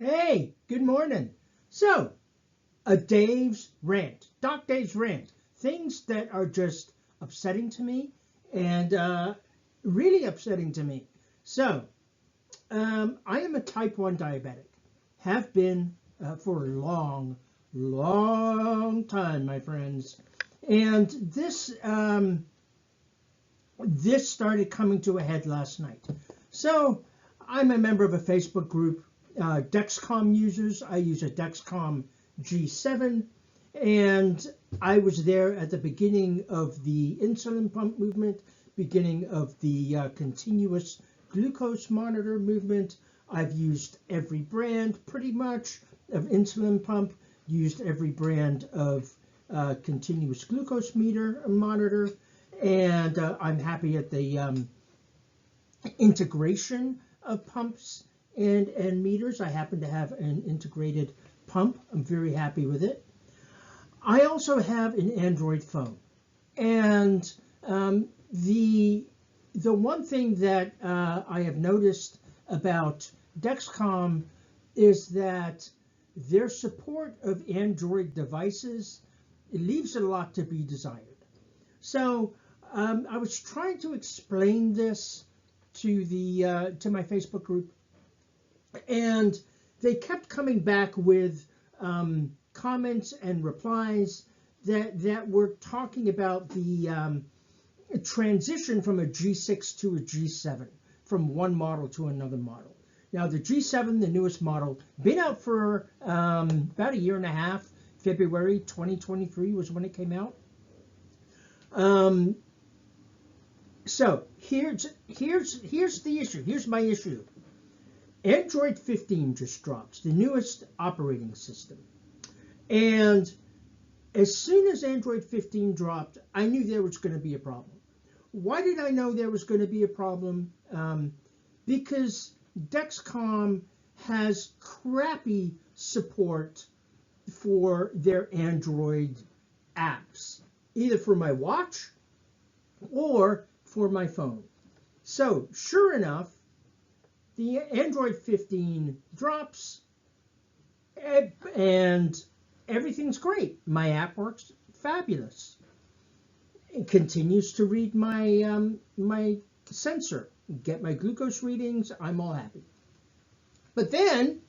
Hey, good morning. So, a Dave's rant, Doc Dave's rant, things that are just upsetting to me and really upsetting to me. So, I am a type 1 diabetic, have been for a long, long time, my friends. And this started coming to a head last night. So, I'm a member of a Facebook group, Dexcom users. I use a Dexcom G7, and I was there at the beginning of the insulin pump movement, beginning of the continuous glucose monitor movement. I've used every brand pretty much of insulin pump, used every brand of continuous glucose monitor, and I'm happy at the integration of pumps and meters. I happen to have an integrated pump. I'm very happy with it. I also have an Android phone, and the one thing that I have noticed about Dexcom is that their support of Android devices, it leaves a lot to be desired. So I was trying to explain this to my Facebook group, and they kept coming back with comments and replies that were talking about the transition from a G6 to a G7, from one model to another model. Now the G7, the newest model, been out for about a year and a half. February 2023 was when it came out. So here's the issue. Here's my issue. Android 15 just dropped, the newest operating system. And as soon as Android 15 dropped, I knew there was going to be a problem. Why did I know there was going to be a problem? Because Dexcom has crappy support for their Android apps, either for my watch or for my phone. So sure enough, the Android 15 drops and everything's great. My app works fabulous. It continues to read my my sensor, get my glucose readings. I'm all happy. But then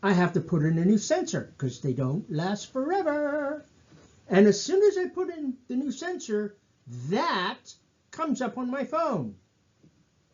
I have to put in a new sensor because they don't last forever. And as soon as I put in the new sensor, that comes up on my phone.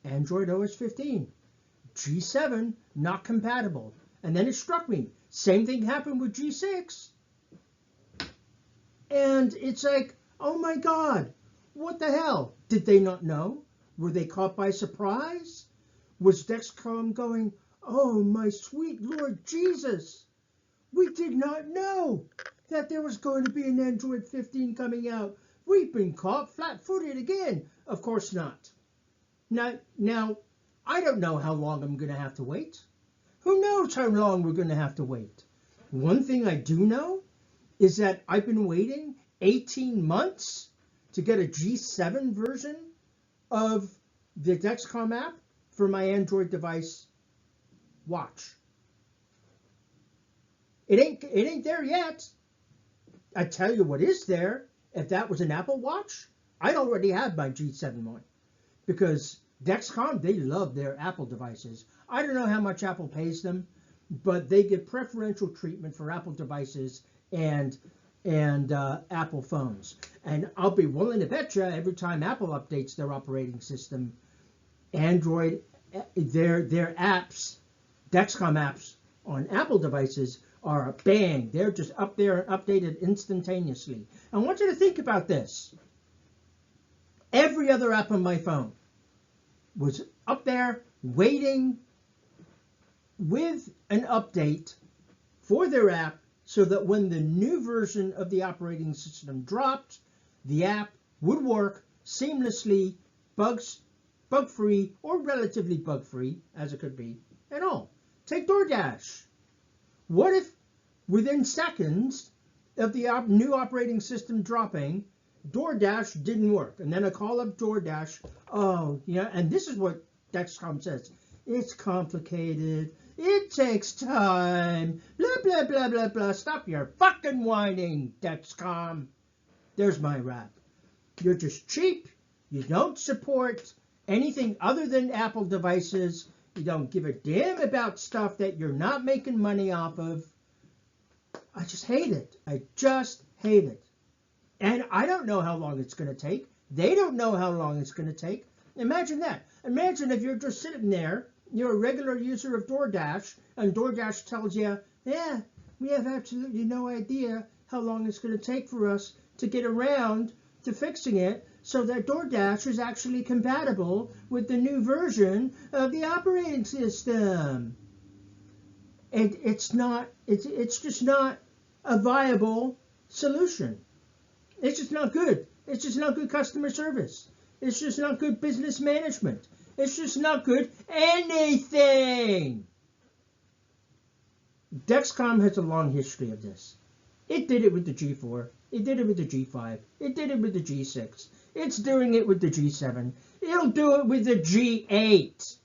Android OS 15. G7, not compatible. And then it struck me. Same thing happened with G6. And it's like, oh my God, what the hell? Did they not know? Were they caught by surprise? Was Dexcom going, oh my sweet Lord Jesus, we did not know that there was going to be an Android 15 coming out. We've been caught flat-footed again. Of course not. Now, I don't know how long I'm going to have to wait. Who knows how long we're going to have to wait? One thing I do know is that I've been waiting 18 months to get a G7 version of the Dexcom app for my Android device watch. It ain't there yet. I tell you what is there. If that was an Apple Watch, I'd already have my G7 one, because Dexcom, they love their Apple devices. I don't know how much Apple pays them, but they give preferential treatment for Apple devices and Apple phones. And I'll be willing to bet you every time Apple updates their operating system, Android, their apps, Dexcom apps on Apple devices are a bang. They're just up there and updated instantaneously. I want you to think about this. Every other app on my phone was up there waiting with an update for their app so that when the new version of the operating system dropped, the app would work seamlessly, bug-free or relatively bug-free as it could be at all. Take DoorDash. What if within seconds of the new operating system dropping, DoorDash didn't work? And then I call up DoorDash. Oh, yeah, and this is what Dexcom says. It's complicated. It takes time. Blah, blah, blah, blah, blah. Stop your fucking whining, Dexcom. There's my rap. You're just cheap. You don't support anything other than Apple devices. You don't give a damn about stuff that you're not making money off of. I just hate it. I just hate it. And I don't know how long it's going to take. They don't know how long it's going to take. Imagine that. Imagine if you're just sitting there, you're a regular user of DoorDash, and DoorDash tells you, yeah, we have absolutely no idea how long it's going to take for us to get around to fixing it so that DoorDash is actually compatible with the new version of the operating system. And it's just not a viable solution. It's just not good. It's just not good customer service. It's just not good business management. It's just not good anything. Dexcom has a long history of this. It did it with the G4. It did it with the G5. It did it with the G6. It's doing it with the G7. It'll do it with the G8.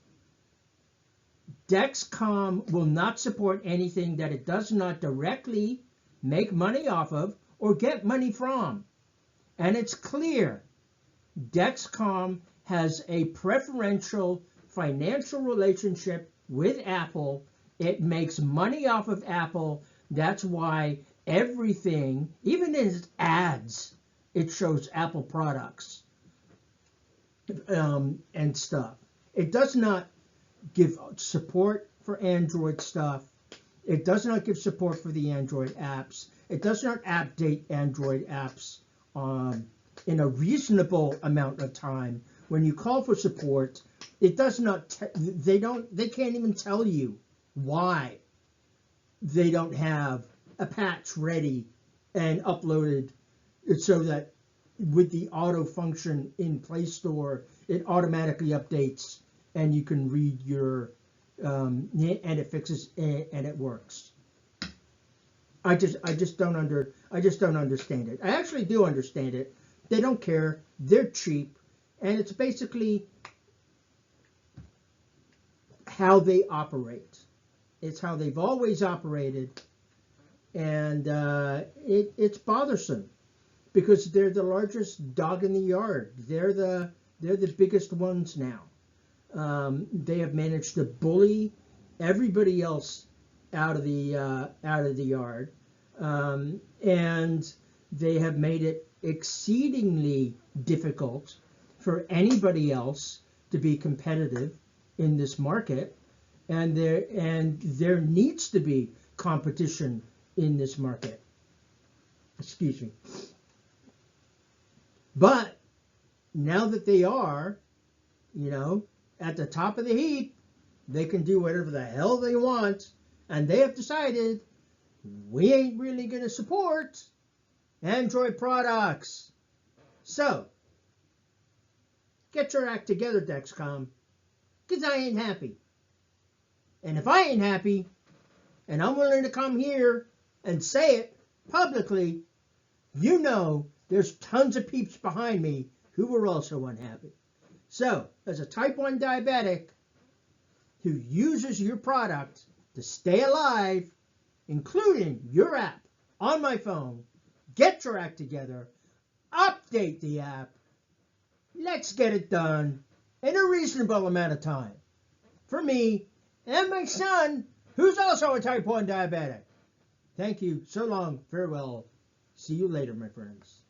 Dexcom will not support anything that it does not directly make money off of or get money from. And it's clear Dexcom has a preferential financial relationship with Apple. It makes money off of Apple. That's why everything, even in its ads, it shows Apple products and stuff. It does not give support for Android stuff. It does not give support for the Android apps. It does not update Android apps in a reasonable amount of time. When you call for support, it does not. They can't even tell you why they don't have a patch ready and uploaded, so that with the auto function in Play Store, it automatically updates and you can read your and it fixes and it works. I just don't understand it. I actually do understand it. They don't care. They're cheap, and it's basically how they operate. It's how they've always operated, and it's bothersome because they're the largest dog in the yard. They're the biggest ones now. They have managed to bully everybody else out of the yard, and they have made it exceedingly difficult for anybody else to be competitive in this market, and there needs to be competition in this market. Excuse me. But now that they are, at the top of the heap, they can do whatever the hell they want, and they have decided we ain't really going to support Android products. So, get your act together, Dexcom, because I ain't happy. And if I ain't happy, and I'm willing to come here and say it publicly, there's tons of peeps behind me who were also unhappy. So, as a type 1 diabetic who uses your product to stay alive, including your app on my phone, get your act together, update the app, let's get it done in a reasonable amount of time for me and my son, who's also a type 1 diabetic. Thank you. So long. Farewell. See you later, my friends.